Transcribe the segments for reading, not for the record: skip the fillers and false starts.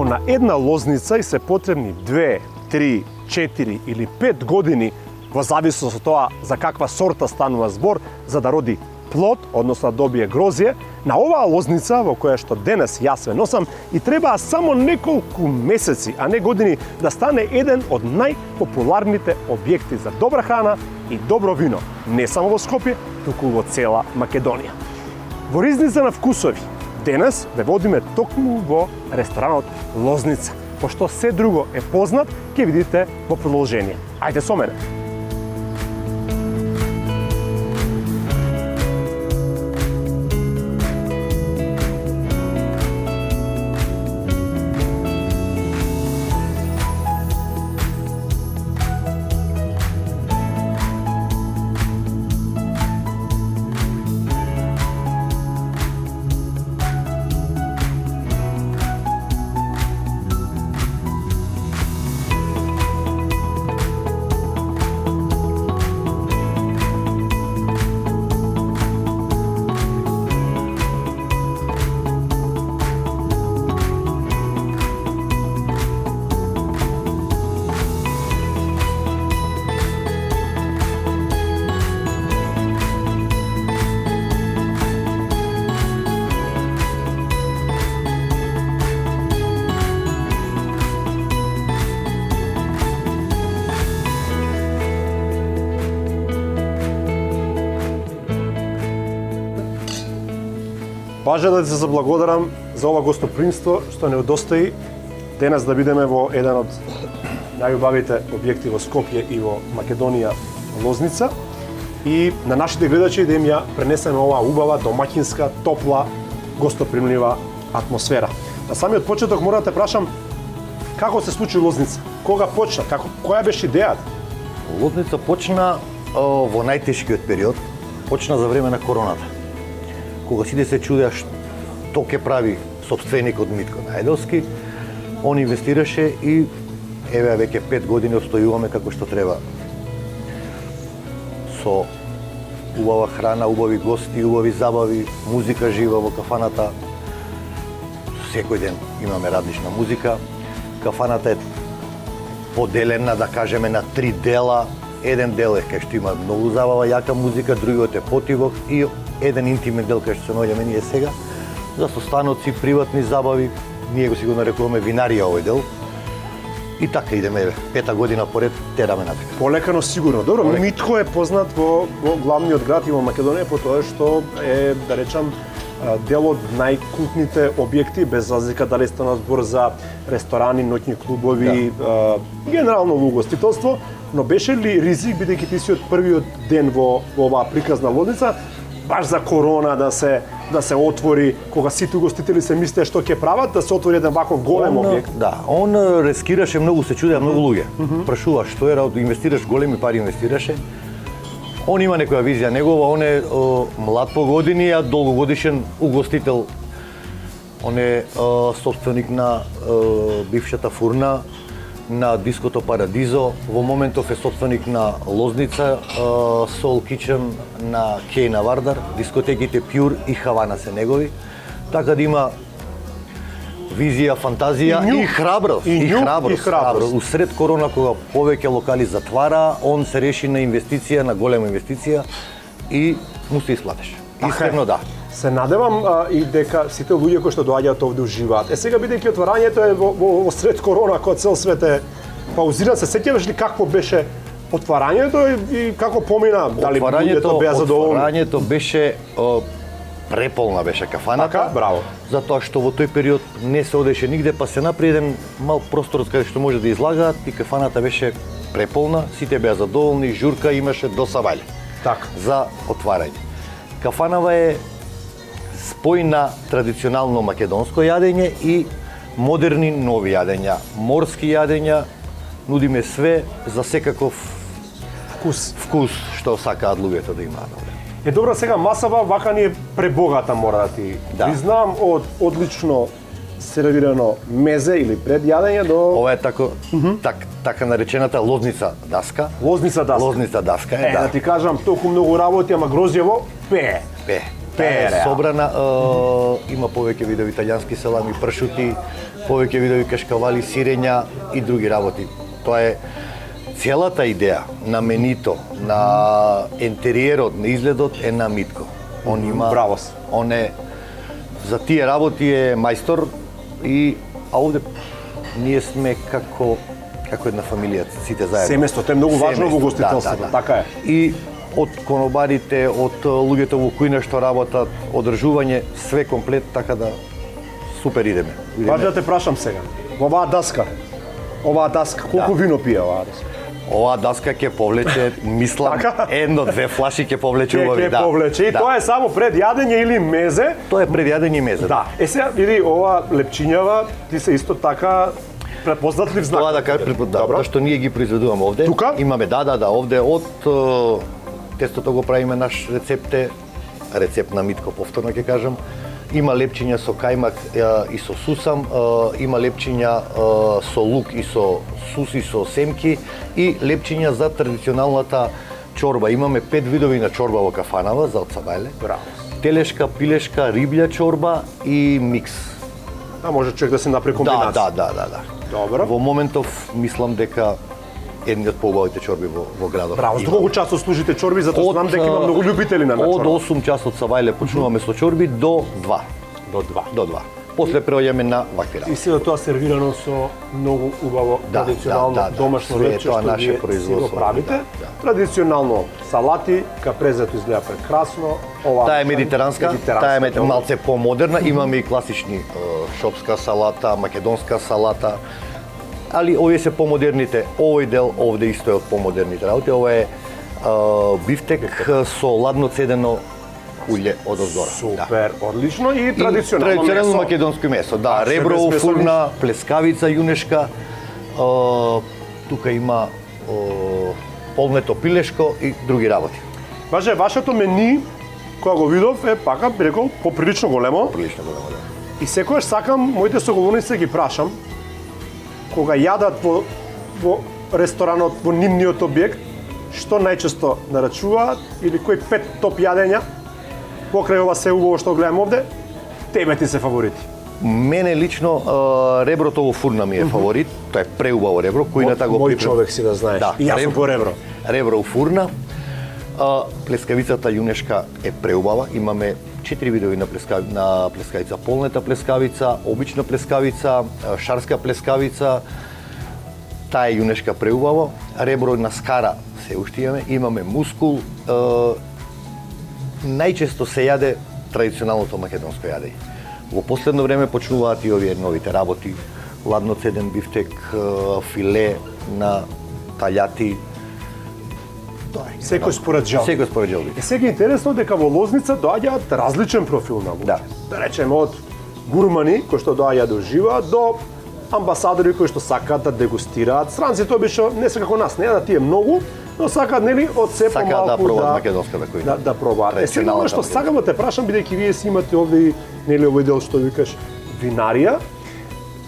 Ако на една лозница и се потребни 2, 3, 4 или 5 години, во зависност од тоа за каква сорта станува збор, за да роди плод, односно да добие грозје, на оваа лозница во која што денес јас ве носам и требаа само неколку месеци, а не години да стане еден од најпопуларните објекти за добра храна и добро вино, не само во Скопје, туку во цела Македонија. Во ризница на вкусови, денес ве водиме токму во ресторанот Лозница, пошто се друго е познат, ќе видите во продолжение. Ајде со мене. Важно да се заблагодарам за ова гостопримство што не удостои денес да бидеме во еден од најубавите објекти во Скопје и во Македонија, Лозница, и на нашите гледачи да им ја пренесеме оваа убава, домаќинска, топла, гостопримлива атмосфера. На самиот почеток мора да те прашам како се случи Лозница? Кога почна? Која беше идејата? Лозница почна во најтешкиот период, почна за време на короната. Кога сите се чудеа што ќе прави сопственикот Митко Најдовски, он инвестираше и еве веќе 5 години обстојуваме како што треба. Со убава храна, убави гости, убави забави, музика жива во кафаната. Секој ден имаме различна музика. Кафаната е поделена, да кажеме, на 3 дела. Еден дел е кај што има многу забава, јака музика, другиот е потивок и еден интимен дел кај што се наоѓаме ние сега, за состаноци, приватни забави, ние го си го нарекуваме винарија овој дел. И така идеме, 5-та година поред, тераме натака. Полека, сигурно. Добро, Митко е познат во главниот град и во Македонија по тоа што е, да речам, дел од најкултните објекти, без разлика дали стана збор за ресторани, ноќни клубови, генерално угостителство, но беше ли ризик, бидејќи ти си од првиот ден во оваа приказна Лозница, баш за корона да се отвори, кога сите угостители се мислеа што ќе прават, да се отвори еден вако голем објект? Да, он рискираше многу, се чудеа многу луѓе. Прашува што е, инвестираш, големи пари инвестираше. Он има некоја визија негова, он е млад по години, а долгогодишен угостител. Он е собственик на бившата фурна, на диското Парадизо, во моментов е собственик на Лозница, Soul Kitchen на Кейна Вардар, дискотеките Пјур и Хавана се негови. Така да има визија, фантазија и храброст. И храброст. Усред корона, кога повеќе локали затвара, он се реши на инвестиција, на голема инвестиција и му се исплатеше. Искрено да. Се надевам и дека сите луѓе кои што доаѓаат овде уживаат. Сега бидејќи отварањето е во сред корона, кога цел свет е паузиран, се сеќаваш ли какво беше отварањето и како помина? Дали луѓето беа задоволни? Отварањето беше преполна беше кафаната. Така, браво. Затоа што во тој период не се одеше нигде, па се направи еден мал простор каде што може да излагаат и кафаната беше преполна, сите беа задоволни, журка имаше до саваље. Така. За отварање. Кафанава е спој на традиционално македонско јадење и модерни нови јадења, морски јадења, нудиме све за секаков вкус што сакаат луѓето да имаат. Е добро, сега масава вака ни е пребогата, мора да ти признам, од одлично сервирано мезе или предјадење до... Ова е така наречената лозница даска. Лозница даска. Лозница даска е, да. Да ти кажам, толку многу работи, ама грозјево, пее. реално. собрана, има повеќе видови италијански салами, пршути, повеќе видови кашкавали, сирења и други работи. Тоа е целата идеја на менито, на ентериерот, на изгледот е на Митко. Он има Браво си. Он е за тие работи е мајстор а овде ние сме како една фамилија, сите заедно. Семејството е многу важно во гостителството, така е. И од конобарите, од луѓето во кујна што работат, одржување, све комплет, така да супер идеме. Важно да те прашам сега. Оваа даска, колку вино пие оваа даска? Оваа даска ќе повлече, мислам, едно-две флаши ќе повлече убави. Ќе повлече. И тоа е само пред јадење или мезе? Тоа е пред јадење и мезе. Да. Сега, види, ова лепчињава, ти се исто така препознатлив знак. Тоа да кажам, да, што ние ги произведуваме овде. Тука? Имаме, овде од тестото го правиме наш рецепт на Митко, повторно ќе кажам. Има лепчиња со кајмак и со сусам, има лепчиња со лук и со сус и со семки и лепчиња за традиционалната чорба. Имаме 5 видови на чорба во кафанава за од Сабајле. Браво. Телешка, пилешка, рибља чорба и микс. Може човек да се направи комбинација. Да. Добро. Во моментов мислам дека едни од поубавите чорби во градот. Браво, за колку часот служите чорби, затоа што знам дека има многу љубители на чорба. Од 8 часот Сабајле почнуваме со чорби до 2. До 2. После преоѓаме на вакви работи. И се тоа сервирано со многу убаво традиционално домашно лепче што наше вие си го производство правите. Традиционално салати, капрезето изгледа прекрасно. Таа е медитеранска, таа е малце помодерна, имаме и класични шопска салата, македонска салата. Али овие се помодерните. Овој дел овде исто е од помодерните работи. Ова е бифтек со ладно цедено улје од озгора. Супер, одлично и традиционално месо. Македонско месо, да, ребро во фурна, плескавица јунешка. Тука има полнето пилешко и други работи. Важе, вашето мени, кога го видов, е пака, би рекол, поприлично големо. Поприлично големо, да. И секојаш сакам моите соголовници ги прашам, кога јадат во ресторанот, во нивниот објект, што најчесто нарачуваат или кои 5 топ јадења покрај ова се убаво што гледам овде, тебе ти се фаворити? Мене лично реброто во фурна ми е фаворит, тоа е преубаво ребро, кујната го Мој човек си да знаеш. Да, и јас сум по ребро. Ребро во фурна. Плескавицата јунешка е преубава, имаме 4 видови на плескавица, полнета плескавица, обична плескавица, шарска плескавица. Таа е јунешка преубаво, ребро на скара се уште имаме мускул. Најчесто се јаде традиционалното македонско јадење. Во последно време почнуваат и овие новите работи, ладно цеден бифтек, филе на таљати. Секој според желби. Е сега интересно дека во Лозница доаѓаат различен профил на луѓе. Да речеме од гурмани кои што доаѓаат да уживаат до амбасадори кои што сакаат да дегустираат. Странците обично не се како нас, не јадат тие многу, но сакаат нели од се помалку да пробаат македонската кујна. Да пробаат. Е сега она што сакам да те прашам, бидејќи вие си имате овде нели овој дел што викаш винарија,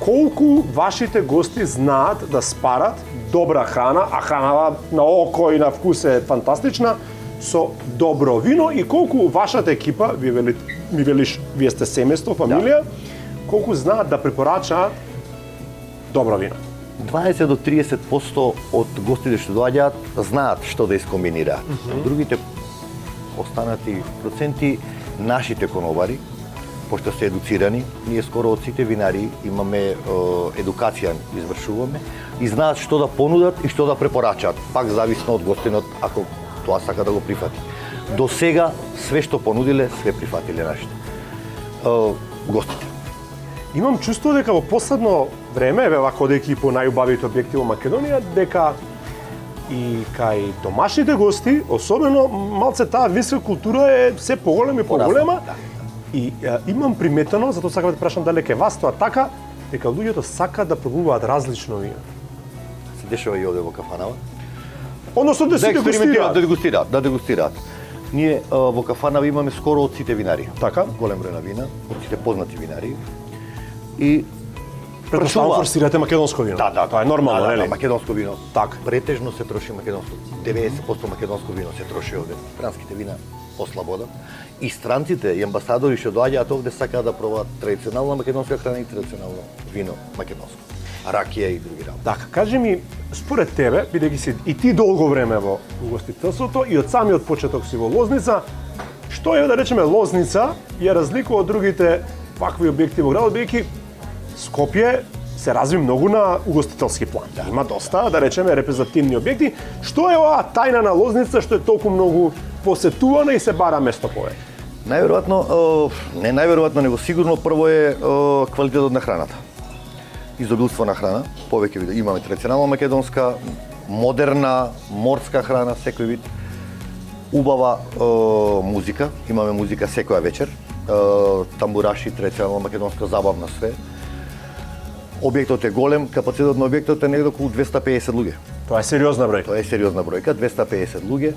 колку вашите гости знаат да спарат добра храна, а хранава на око и на вкус е фантастична, со добро вино и колку вашата екипа, ми велиш, вие сте семејство, фамилија, колку знаат да препорачаат добро вино? 20 до 30% од гостите што доаѓаат знаат што да искомбинираат. Другите останати проценти, нашите конобари, пошто се едуцирани, ние скоро од сите винари имаме едукација извршуваме и знаат што да понудат и што да препорачаат, пак зависно од гостинот ако тоа сака да го прифати. До сега све што понудиле, све прифатиле нашите гостите. Имам чувство дека во последно време, еве вака одејќи по најубавите објекти во Македонија, дека и кај домашните гости, особено малце таа винска култура е се поголема и поголема. И имам приметено, затоа сакам да те прашам дали ке вас тоа така, дека луѓето сакаат да пробуваат различно вино. Се дешава и овде во кафанава. Односно да се да дегустираат. Ние во кафанава имаме скоро од сите винари. Така? Голем број на вина, од сите познати винари. И претпоставувам форсирате македонско вино. Да, тоа е нормално, нели? Македонско вино. Така. Претежно се троши македонско. 90% македонско вино се троши овде. Франските вина по слобода. И странците и амбасадори што доаѓаат овде сакаат да пробаат традиционална македонска храна и традиционално вино македонско. Ракија и други работи. Така, кажи ми, според тебе, бидејќи си и ти долго време во угостителството и од самиот почеток си во Лозница, што е, да речеме, Лозница ја разликува од другите вакви објекти во градот, бидејќи Скопје се разви многу на угостителски план. Има доста, да речеме, репрезентативни објекти. Што е оваа тајна на Лозница што е толку многу посетувана и се бара место повеќе? Најверојатно, не најверојатно, него сигурно прво е квалитетот на храната. Изобилство на храна, повеќе види. Имаме традиционална македонска, модерна, морска храна, секој вид. Убава музика, имаме музика секоја вечер. Тамбураши, традиционална македонска, забавна све. Објектот е голем, капацитетот на објектот е негде околу 250 луѓе. Тоа е сериозна бројка. Тоа е сериозна бројка, 250 луѓе.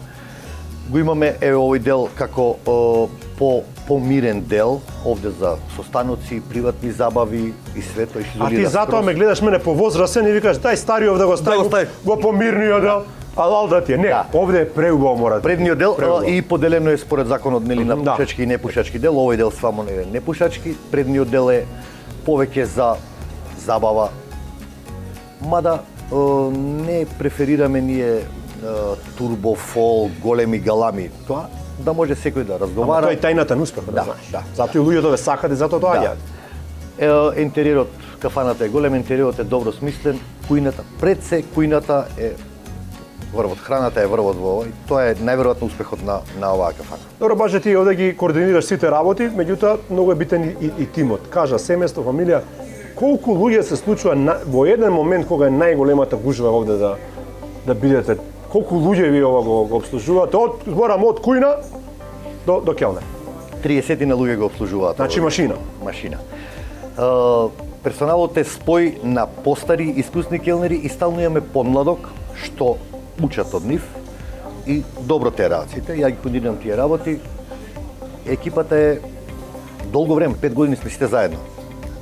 Го имаме овој дел како помирен дел, овде за состаноци, приватни забави и све тоа изолира. А ти затоа ме гледаш мене по возрастен и викаш дај стариот да го стави во помирниот дел. А да ти е, не, да. Овде е преубаво мора. Предниот дел и поделено е според законот нели на пушачки и непушачки дел. Овој дел стварно е непушачки, предниот дел е повеќе за забава. Мада не преферираме ние турбофол, големи галами, тоа да може секој да разговара. Ама тоа е тајната на успехот, да знаеш. Да. Затоа и луѓето ве сакаат и затоа доаѓаат. Да. Интериерот, кафаната е голем, интериерот е добро смислен, кујната, пред се кујната е врвот, храната е врвот во овој. Тоа е најверојатно успехот на оваа кафана. Добро, баш ти овде ги координираш сите работи, меѓутоа многу е битен и тимот. Кажа семејство, фамилија, колку луѓе се случува во еден момент кога е најголемата гужва овде да бидете? Колку луѓе ви ова го обслужувате? Зборам од кујна до келнер. 30 на луѓе го обслужуваат. Значи машина. Машина. Персоналот е спој на постари, искусни келнери и стално имаме помладок што учат од нив и добро те работите. Ја ги координирам тие работи. Екипата е долго време, 5 години сме сите заедно.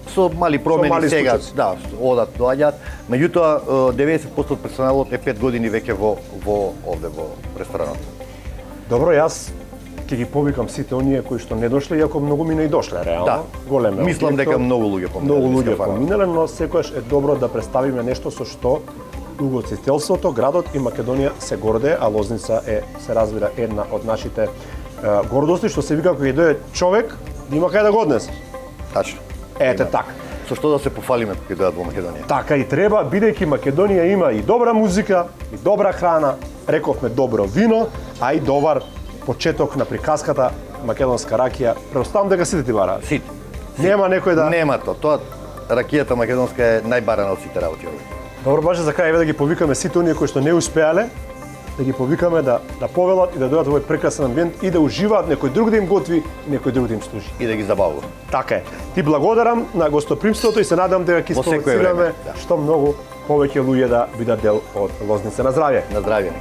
Со мали промени сега, да, одат, доаѓаат. Меѓутоа 90% од персоналот е 5 години веќе во овде во ресторанот. Добро, јас ќе ги повикам сите оние кои што не дошле, иако многу мина и дошле реално. Да. Големе. Мислам дека многу луѓе поминале. Многу луѓе поминале, но секогаш е добро да представиме нешто со што угостителството, градот и Македонија се гордее, а Лозница се разбира една од нашите гордости, што се вика кога дојде човек, има кај да го однесе. Тачно. Ете така. Со што да се пофалиме кога дојдат во Македонија. Така и треба, бидејќи Македонија има и добра музика, и добра храна, рековме добро вино, а и добар почеток на приказката македонска ракија. Преоставам дека сите ти бараат. Сите. Нема некој да... Нема тоа ракијата македонска е најбарана од сите работи овде. Добро, баш за крај да ги повикаме сите оние кои што не успеале, да ги повикаме да повелат и да дојдат во овој прекрасен амбиент и да уживаат, некој друг да им готви, некој друг да им служи. И да ги забавува. Така е. Ти благодарам на гостопримството и се надам дека ќе спровоцираме што многу повеќе луѓе да бидат дел од Лозница. На здравје. На здравје.